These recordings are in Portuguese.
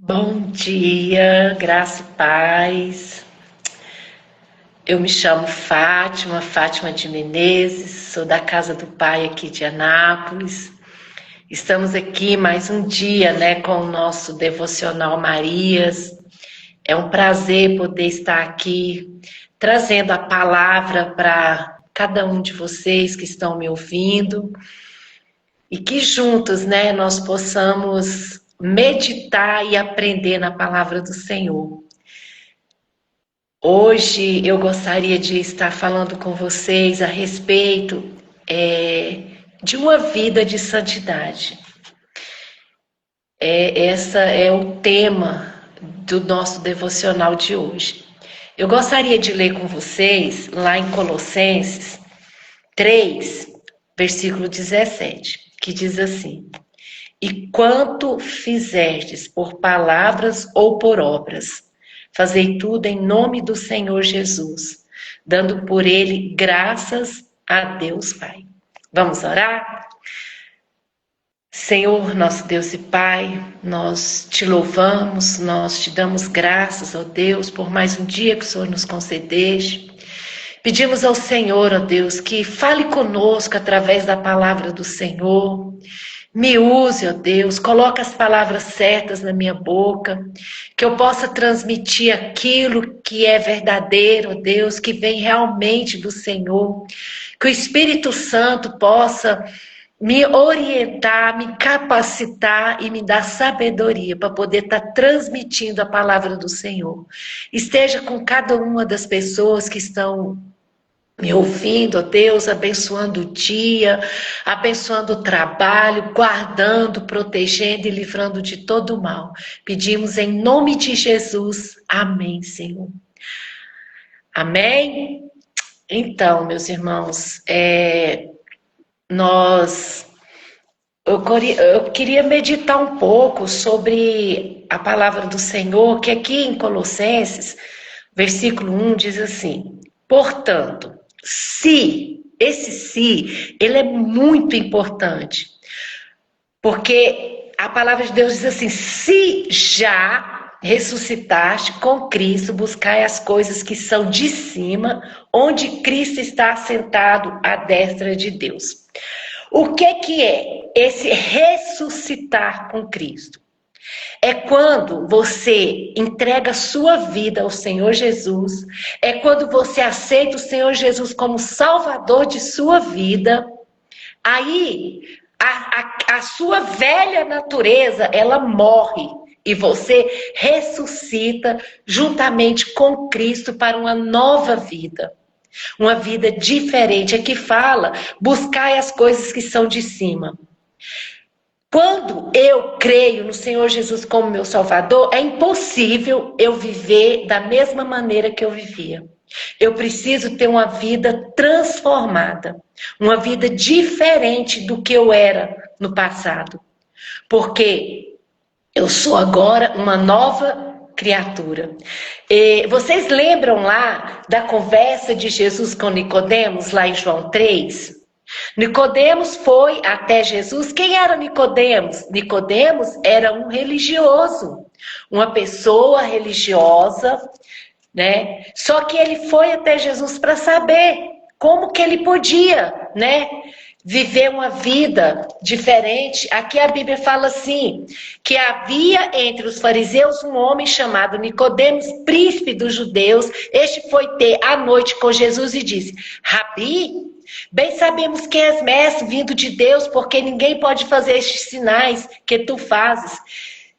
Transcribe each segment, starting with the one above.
Bom dia, graça e paz. Eu me chamo Fátima de Menezes, sou da Casa do Pai aqui de Anápolis. Estamos aqui mais um dia, com o nosso Devocional Marias. É um prazer poder estar aqui trazendo a palavra para cada um de vocês que estão me ouvindo e que juntos, nós possamos meditar e aprender na palavra do Senhor. Hoje eu gostaria de estar falando com vocês a respeito de uma vida de santidade. Essa é o tema do nosso devocional de hoje. Eu gostaria de ler com vocês lá em Colossenses 3, versículo 17, que diz assim: E quanto fizerdes por palavras ou por obras, fazei tudo em nome do Senhor Jesus, dando por ele graças a Deus Pai. Vamos orar? Senhor, nosso Deus e Pai, nós te louvamos, nós te damos graças, ó Deus, por mais um dia que o Senhor nos concedeste. Pedimos ao Senhor, ó Deus, que fale conosco através da palavra do Senhor. Me use, ó Deus, coloca as palavras certas na minha boca, que eu possa transmitir aquilo que é verdadeiro, ó Deus, que vem realmente do Senhor. Que o Espírito Santo possa me orientar, me capacitar e me dar sabedoria para poder estar transmitindo a palavra do Senhor. Esteja com cada uma das pessoas que estão me ouvindo, ó Deus, abençoando o dia, abençoando o trabalho, guardando, protegendo e livrando de todo o mal. Pedimos em nome de Jesus. Amém, Senhor. Amém? Então, meus irmãos, eu queria meditar um pouco sobre a palavra do Senhor, que aqui em Colossenses, versículo 1 diz assim: Portanto, esse ele é muito importante, porque a palavra de Deus diz assim: se já ressuscitaste com Cristo, buscai as coisas que são de cima, onde Cristo está assentado à destra de Deus. O que é esse ressuscitar com Cristo? É quando você entrega sua vida ao Senhor Jesus, é quando você aceita o Senhor Jesus como Salvador de sua vida. Aí a sua velha natureza, ela morre e você ressuscita juntamente com Cristo para uma nova vida. Uma vida diferente. Aqui fala: buscai as coisas que são de cima. Quando eu creio no Senhor Jesus como meu Salvador, é impossível eu viver da mesma maneira que eu vivia. Eu preciso ter uma vida transformada, uma vida diferente do que eu era no passado. Porque eu sou agora uma nova criatura. Vocês lembram lá da conversa de Jesus com Nicodemos, lá em João 3? Nicodemos foi até Jesus. Quem era Nicodemos? Nicodemos era um religioso, uma pessoa religiosa, Só que ele foi até Jesus para saber como que ele podia, viver uma vida diferente. Aqui a Bíblia fala assim, que havia entre os fariseus um homem chamado Nicodemos, príncipe dos judeus. Este foi ter à noite com Jesus e disse: Rabi, bem sabemos que és mestre vindo de Deus, porque ninguém pode fazer estes sinais que tu fazes,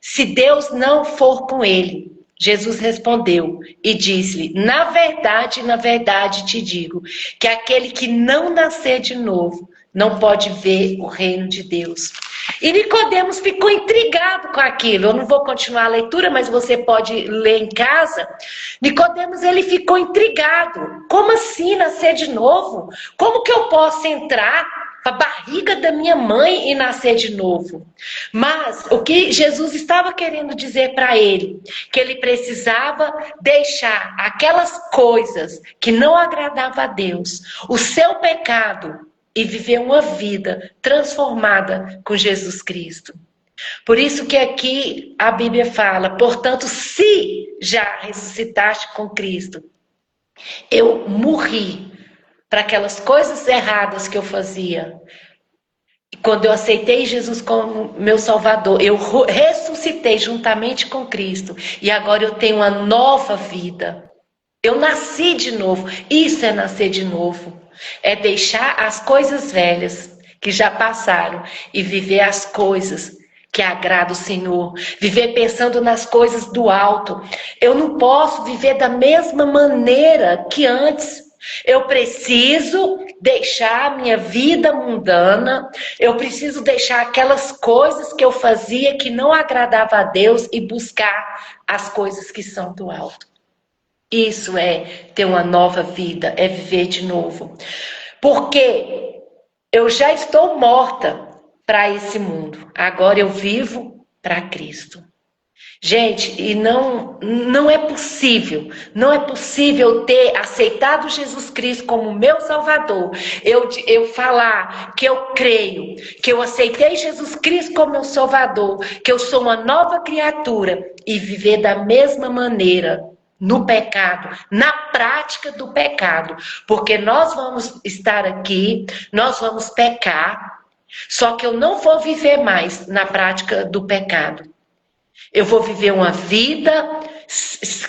se Deus não for com ele. Jesus respondeu e disse-lhe: na verdade te digo, que aquele que não nascer de novo não pode ver o reino de Deus. E Nicodemos ficou intrigado com aquilo. Eu não vou continuar a leitura, mas você pode ler em casa. Nicodemos, ele ficou intrigado. Como assim nascer de novo? Como que eu posso entrar a barriga da minha mãe e nascer de novo? Mas o que Jesus estava querendo dizer para ele, que ele precisava deixar aquelas coisas que não agradavam a Deus, o seu pecado, e viver uma vida transformada com Jesus Cristo. Por isso que aqui a Bíblia fala, portanto, se já ressuscitaste com Cristo, eu morri para aquelas coisas erradas que eu fazia. Quando eu aceitei Jesus como meu Salvador, eu ressuscitei juntamente com Cristo. E agora eu tenho uma nova vida. Eu nasci de novo. Isso é nascer de novo. É deixar as coisas velhas que já passaram e viver as coisas que agradam o Senhor. Viver pensando nas coisas do alto. Eu não posso viver da mesma maneira que antes. Eu preciso deixar a minha vida mundana, eu preciso deixar aquelas coisas que eu fazia que não agradava a Deus e buscar as coisas que são do alto. Isso é ter uma nova vida, é viver de novo. Porque eu já estou morta para esse mundo, agora eu vivo para Cristo. Gente, e não é possível ter aceitado Jesus Cristo como meu Salvador, eu falar que eu creio, que eu aceitei Jesus Cristo como meu Salvador, que eu sou uma nova criatura e viver da mesma maneira no pecado, na prática do pecado, porque nós vamos estar aqui, nós vamos pecar, só que eu não vou viver mais na prática do pecado. Eu vou viver uma vida,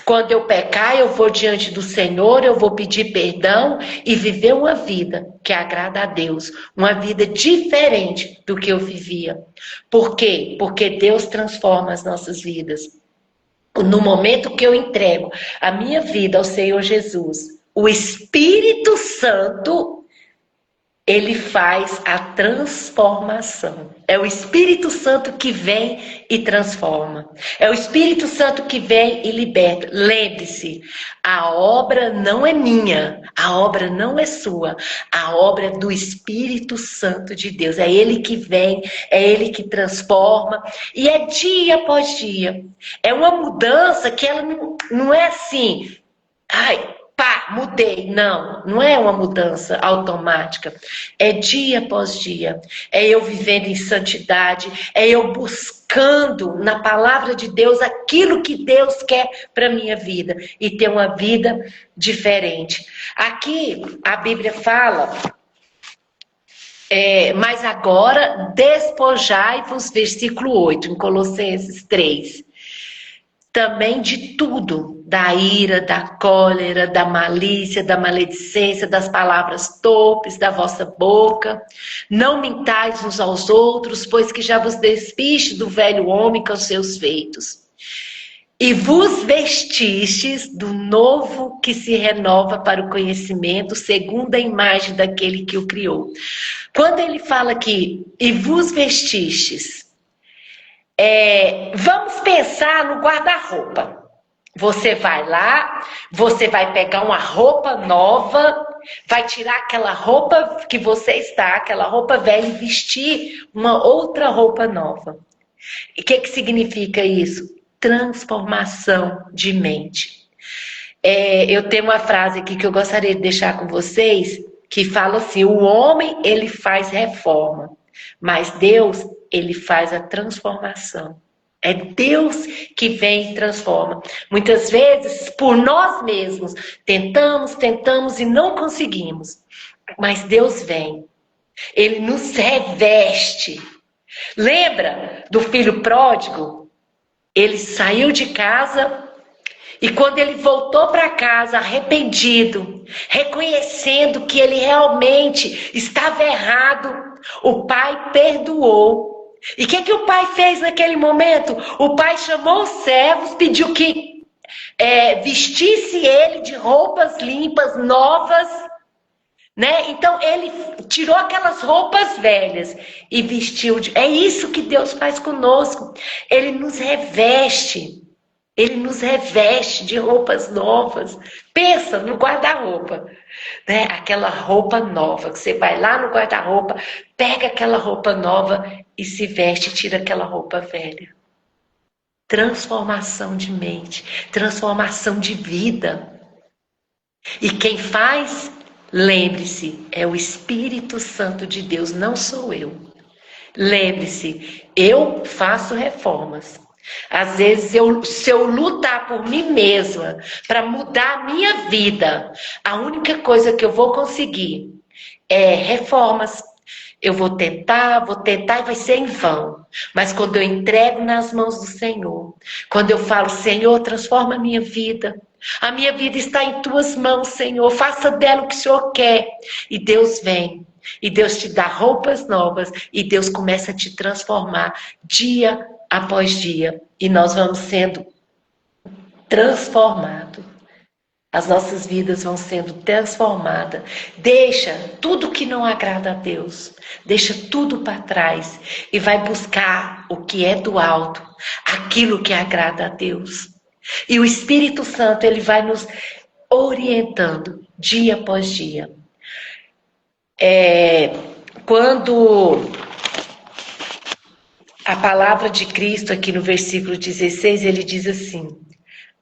quando eu pecar, eu vou diante do Senhor, eu vou pedir perdão e viver uma vida que agrada a Deus. Uma vida diferente do que eu vivia. Por quê? Porque Deus transforma as nossas vidas. No momento que eu entrego a minha vida ao Senhor Jesus, o Espírito Santo, ele faz a transformação. É o Espírito Santo que vem e transforma. É o Espírito Santo que vem e liberta. Lembre-se, a obra não é minha, a obra não é sua, a obra é do Espírito Santo de Deus. É Ele que vem, é Ele que transforma. E é dia após dia. É uma mudança que ela não é assim, ai, pá, mudei. Não é uma mudança automática. É dia após dia. É eu vivendo em santidade. É eu buscando na palavra de Deus aquilo que Deus quer para minha vida. E ter uma vida diferente. Aqui a Bíblia fala... mas agora despojai-vos, versículo 8, em Colossenses 3. Também de tudo, da ira, da cólera, da malícia, da maledicência, das palavras torpes da vossa boca. Não mintais uns aos outros, pois que já vos despiste do velho homem com os seus feitos. E vos vestistes do novo que se renova para o conhecimento, segundo a imagem daquele que o criou. Quando ele fala aqui, e vos vestistes, vamos pensar no guarda-roupa. Você vai lá, você vai pegar uma roupa nova, vai tirar aquela roupa que você está, aquela roupa velha, e vestir uma outra roupa nova. E o que significa isso? Transformação de mente. Eu tenho uma frase aqui que eu gostaria de deixar com vocês, que fala assim, o homem, ele faz reforma, mas Deus, ele faz a transformação. É Deus que vem e transforma. Muitas vezes, por nós mesmos, tentamos e não conseguimos. Mas Deus vem. Ele nos reveste. Lembra do filho pródigo? Ele saiu de casa e quando ele voltou para casa arrependido, reconhecendo que ele realmente estava errado, o pai perdoou. E o que o pai fez naquele momento? O pai chamou os servos, pediu que vestisse ele de roupas limpas, novas, né? Então ele tirou aquelas roupas velhas e vestiu de... É isso que Deus faz conosco. Ele nos reveste. Ele nos reveste de roupas novas. Pensa no guarda-roupa, né? Aquela roupa nova, que você vai lá no guarda-roupa, pega aquela roupa nova e se veste, tira aquela roupa velha. Transformação de mente, transformação de vida. E quem faz, lembre-se, é o Espírito Santo de Deus, não sou eu. Lembre-se, eu faço reformas. Às vezes, se eu lutar por mim mesma para mudar a minha vida, a única coisa que eu vou conseguir é reformas. Eu vou tentar e vai ser em vão. Mas quando eu entrego nas mãos do Senhor, quando eu falo, Senhor, transforma a minha vida está em tuas mãos, Senhor, faça dela o que o Senhor quer. E Deus vem, e Deus te dá roupas novas, e Deus começa a te transformar dia após dia. E nós vamos sendo transformados. As nossas vidas vão sendo transformadas. Deixa tudo que não agrada a Deus. Deixa tudo para trás. E vai buscar o que é do alto. Aquilo que agrada a Deus. E o Espírito Santo, ele vai nos orientando dia após dia. Quando a palavra de Cristo, aqui no versículo 16, ele diz assim: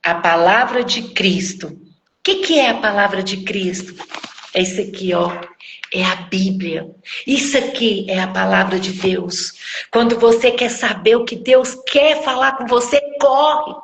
a palavra de Cristo. O que é a palavra de Cristo? É isso aqui, ó. É a Bíblia. Isso aqui é a palavra de Deus. Quando você quer saber o que Deus quer falar com você, corre.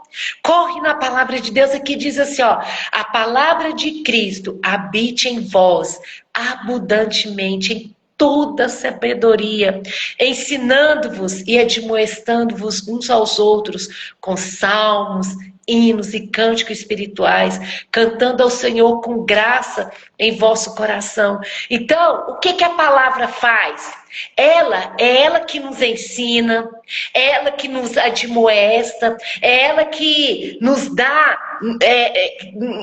Corre na palavra de Deus. Aqui diz assim, ó. A palavra de Cristo habite em vós abundantemente em toda sabedoria, ensinando-vos e admoestando-vos uns aos outros com salmos, hinos e cânticos espirituais, cantando ao Senhor com graça em vosso coração. Então, o que a palavra faz? É ela que nos ensina, é ela que nos admoesta, é ela que nos dá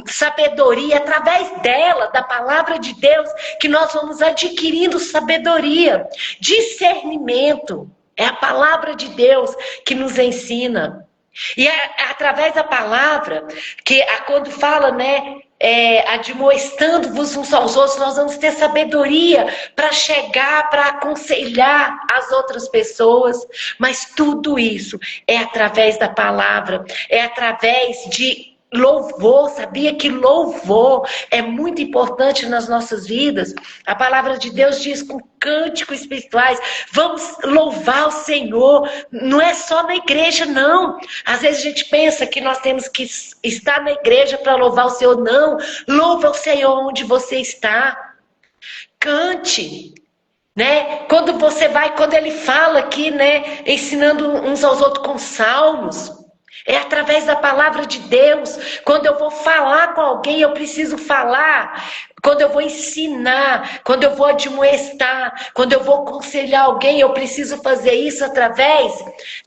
sabedoria, através dela, da palavra de Deus, que nós vamos adquirindo sabedoria, discernimento. É a palavra de Deus que nos ensina. E através da palavra, que quando fala, né, admoestando-vos uns aos outros, nós vamos ter sabedoria para chegar, para aconselhar as outras pessoas. Mas tudo isso é através da palavra, é através de louvor. Sabia que louvor é muito importante nas nossas vidas? A palavra de Deus diz com cânticos espirituais, vamos louvar o Senhor. Não é só na igreja, não. Às vezes a gente pensa que nós temos que estar na igreja para louvar o Senhor. Não, louva o Senhor onde você está. Cante. Né? Quando ele fala aqui, né, ensinando uns aos outros com salmos, é através da palavra de Deus. Quando eu vou falar com alguém, eu preciso falar. Quando eu vou ensinar, quando eu vou admoestar, quando eu vou aconselhar alguém, eu preciso fazer isso através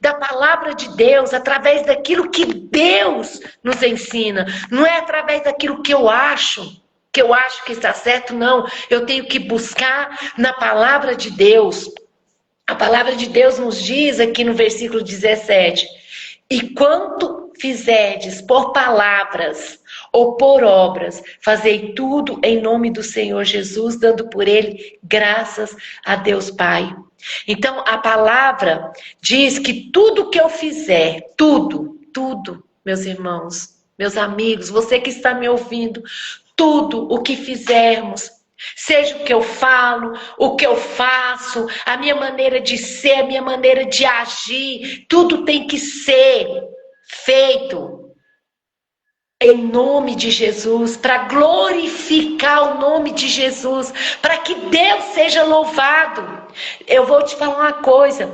da palavra de Deus, através daquilo que Deus nos ensina. Não é através daquilo que eu acho que está certo, não. Eu tenho que buscar na palavra de Deus. A palavra de Deus nos diz aqui no versículo 17: e quanto fizerdes por palavras ou por obras, fazei tudo em nome do Senhor Jesus, dando por ele graças a Deus Pai. Então, a palavra diz que tudo que eu fizer, tudo, meus irmãos, meus amigos, você que está me ouvindo, tudo o que fizermos, seja o que eu falo, o que eu faço, a minha maneira de ser, a minha maneira de agir, tudo tem que ser feito em nome de Jesus, para glorificar o nome de Jesus, para que Deus seja louvado. Eu vou te falar uma coisa,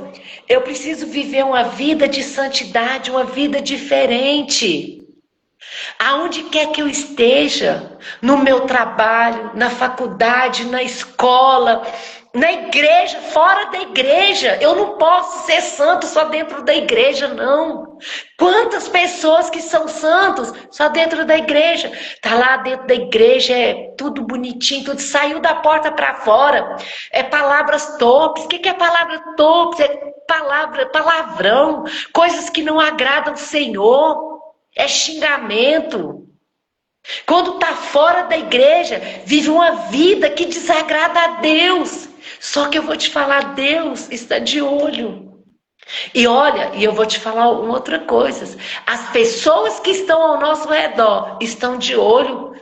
eu preciso viver uma vida de santidade, uma vida diferente. Aonde quer que eu esteja, no meu trabalho, na faculdade, na escola, na igreja, fora da igreja, eu não posso ser santo só dentro da igreja, não. Quantas pessoas que são santos só dentro da igreja? Tá lá dentro da igreja, é tudo bonitinho, tudo saiu da porta para fora. É palavras torpes. O que é palavra torpes? É palavrão, coisas que não agradam o Senhor. É xingamento. Quando está fora da igreja, vive uma vida que desagrada a Deus. Só que eu vou te falar, Deus está de olho. E olha, e eu vou te falar uma outra coisa. As pessoas que estão ao nosso redor estão de olho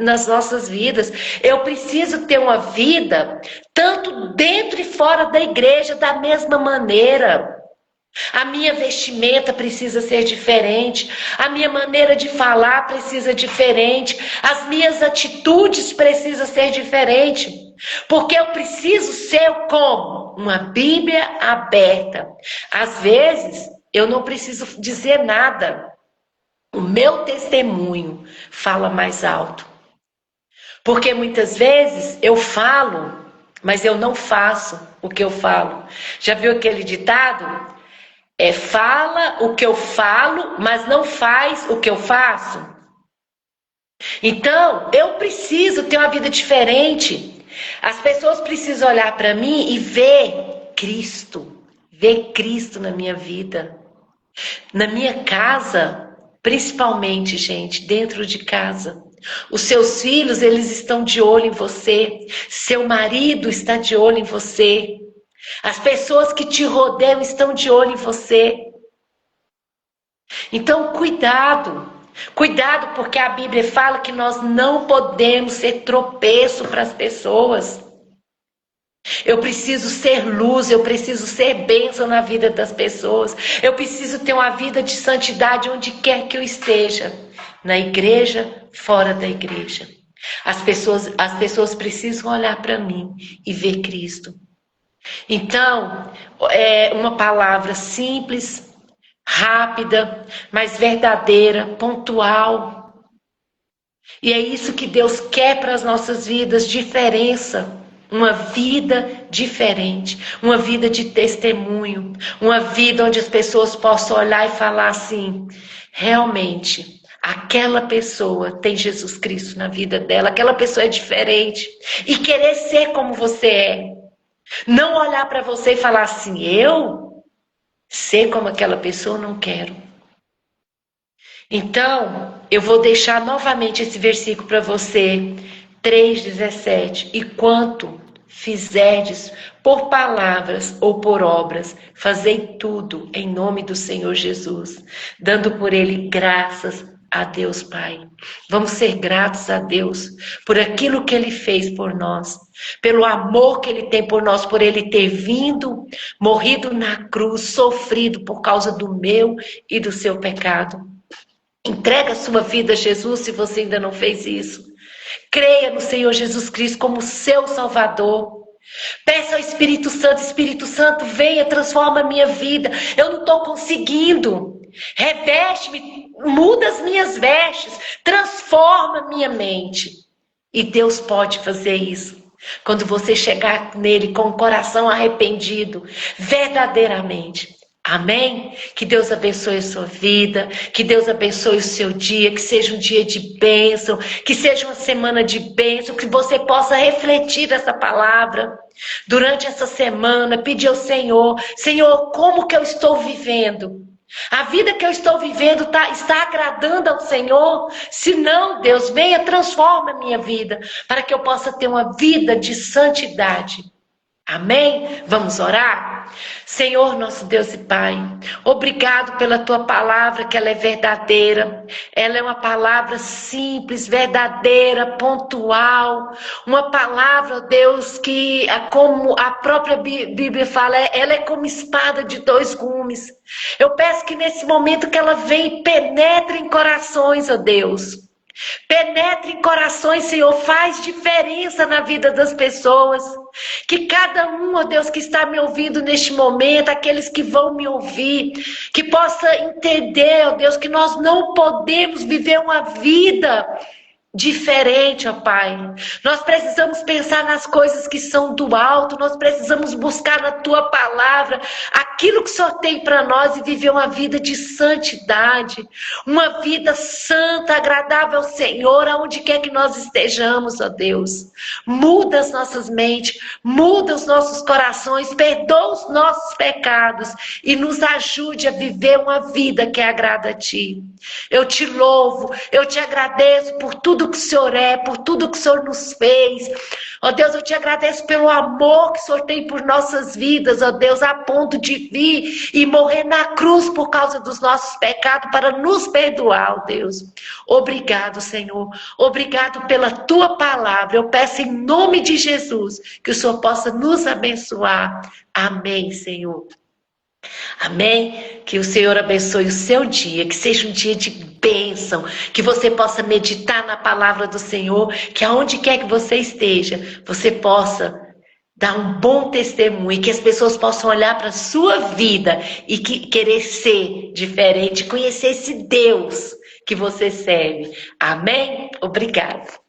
nas nossas vidas. Eu preciso ter uma vida tanto dentro e fora da igreja da mesma maneira. A minha vestimenta precisa ser diferente, a minha maneira de falar precisa ser diferente, as minhas atitudes precisam ser diferentes, porque eu preciso ser como? Uma Bíblia aberta. Às vezes, eu não preciso dizer nada. O meu testemunho fala mais alto. Porque muitas vezes eu falo, mas eu não faço o que eu falo. Já viu aquele ditado? Fala o que eu falo, mas não faz o que eu faço. Então, eu preciso ter uma vida diferente. As pessoas precisam olhar para mim e ver Cristo na minha vida. Na minha casa, principalmente, gente, dentro de casa. Os seus filhos, eles estão de olho em você. Seu marido está de olho em você. As pessoas que te rodeiam estão de olho em você. Então, cuidado. Cuidado, porque a Bíblia fala que nós não podemos ser tropeço para as pessoas. Eu preciso ser luz, eu preciso ser bênção na vida das pessoas. Eu preciso ter uma vida de santidade onde quer que eu esteja. Na igreja, fora da igreja. As pessoas precisam olhar para mim e ver Cristo. Então, é uma palavra simples, rápida, mas verdadeira, pontual. E é isso que Deus quer para as nossas vidas, diferença. Uma vida diferente, uma vida de testemunho, uma vida onde as pessoas possam olhar e falar assim, realmente, aquela pessoa tem Jesus Cristo na vida dela, aquela pessoa é diferente. E querer ser como você é. Não olhar para você e falar assim, eu ser como aquela pessoa, não quero. Então, eu vou deixar novamente esse versículo para você, 3,17. E quanto fizerdes por palavras ou por obras, fazei tudo em nome do Senhor Jesus, dando por ele graças a Deus Pai. Vamos ser gratos a Deus por aquilo que Ele fez por nós, pelo amor que Ele tem por nós, por Ele ter vindo, morrido na cruz, sofrido por causa do meu e do seu pecado. Entrega a sua vida a Jesus se você ainda não fez isso. Creia no Senhor Jesus Cristo como seu Salvador. Peça ao Espírito Santo, venha, transforma a minha vida. Eu não estou conseguindo. Reveste-me, muda as minhas vestes, transforma a minha mente. E Deus pode fazer isso. Quando você chegar nele com o coração arrependido, verdadeiramente. Amém? Que Deus abençoe a sua vida, que Deus abençoe o seu dia, que seja um dia de bênção, que seja uma semana de bênção, que você possa refletir essa palavra durante essa semana, pedir ao Senhor, Senhor, como que eu estou vivendo? A vida que eu estou vivendo está agradando ao Senhor? Se não, Deus, venha, transforma a minha vida, para que eu possa ter uma vida de santidade. Amém? Vamos orar? Senhor, nosso Deus e Pai, obrigado pela Tua palavra, que ela é verdadeira. Ela é uma palavra simples, verdadeira, pontual. Uma palavra, Deus, que, como a própria Bíblia fala, ela é como espada de dois gumes. Eu peço que nesse momento que ela venha e penetre em corações, ó Deus. Penetre em corações, Senhor, faz diferença na vida das pessoas. Que cada um, ó Deus, que está me ouvindo neste momento, aqueles que vão me ouvir, que possa entender, ó Deus, que nós não podemos viver uma vida diferente, ó Pai. Nós precisamos pensar nas coisas que são do alto, nós precisamos buscar na Tua palavra aquilo que só tem para nós e viver uma vida de santidade, uma vida santa, agradável ao Senhor, aonde quer que nós estejamos, ó Deus. Muda as nossas mentes, muda os nossos corações, perdoa os nossos pecados e nos ajude a viver uma vida que agrada a Ti. Eu te louvo, eu te agradeço por tudo tudo que o Senhor é, por tudo que o Senhor nos fez. Ó Deus, eu te agradeço pelo amor que o Senhor tem por nossas vidas, ó Deus, a ponto de vir e morrer na cruz por causa dos nossos pecados, para nos perdoar, ó Deus. Obrigado, Senhor. Obrigado pela tua palavra. Eu peço em nome de Jesus que o Senhor possa nos abençoar. Amém, Senhor. Amém? Que o Senhor abençoe o seu dia, que seja um dia de bênção, que você possa meditar na palavra do Senhor, que aonde quer que você esteja, você possa dar um bom testemunho e que as pessoas possam olhar para a sua vida e querer ser diferente, conhecer esse Deus que você serve. Amém? Obrigada.